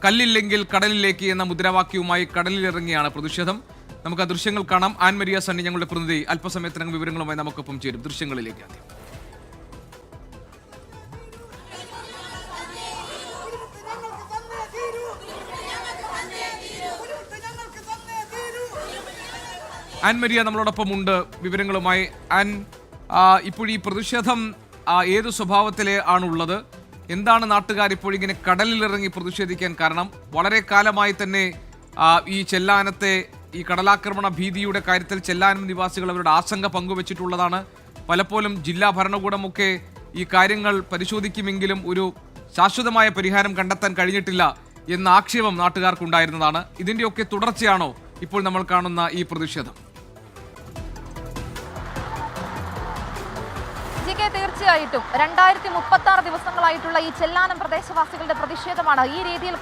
കല്ലില്ലെങ്കിൽ കടലിലേക്ക് എന്ന മുദ്രാവാക്യവുമായി കടലിലിറങ്ങിയാണ് പ്രതിഷേധം. നമുക്ക് ആ ദൃശ്യങ്ങൾ കാണാം. ആൻ മരിയ സണ്ണി, ഞങ്ങളുടെ പ്രതിനിധി, അല്പസമയത്തിനകം വിവരങ്ങളുമായി നമുക്കൊപ്പം ചേരും. ദൃശ്യങ്ങളിലേക്ക് ആദ്യം. ആൻ മരിയ നമ്മളോടൊപ്പം ഉണ്ട് വിവരങ്ങളുമായി. ആൻ, ഇപ്പോൾ ഈ പ്രതിഷേധം ഏതു സ്വഭാവത്തിലെ ആണുള്ളത്? എന്താണ് നാട്ടുകാർ ഇപ്പോൾ ഇങ്ങനെ കടലിലിറങ്ങി പ്രതിഷേധിക്കാൻ കാരണം? വളരെ കാലമായി തന്നെ ഈ ചെല്ലാനത്തെ ഈ കടലാക്രമണ ഭീതിയുടെ കാര്യത്തിൽ ചെല്ലാനം നിവാസികൾ അവരുടെ ആശങ്ക പങ്കുവച്ചിട്ടുള്ളതാണ്. പലപ്പോഴും ജില്ലാ ഭരണകൂടമൊക്കെ ഈ കാര്യങ്ങൾ പരിശോധിക്കുമെങ്കിലും ഒരു ശാശ്വതമായ പരിഹാരം കണ്ടെത്താൻ കഴിഞ്ഞിട്ടില്ല എന്ന ആക്ഷേപം നാട്ടുകാർക്കുണ്ടായിരുന്നതാണ്. ഇതിൻ്റെയൊക്കെ തുടർച്ചയാണോ ഇപ്പോൾ നമ്മൾ കാണുന്ന ഈ പ്രതിഷേധം? തീർച്ചയായിട്ടും 2036 ദിവസങ്ങളായിട്ടുള്ള ഈ ചെല്ലാനം പ്രദേശവാസികളുടെ പ്രതിഷേധമാണ് ഈ രീതിയിൽ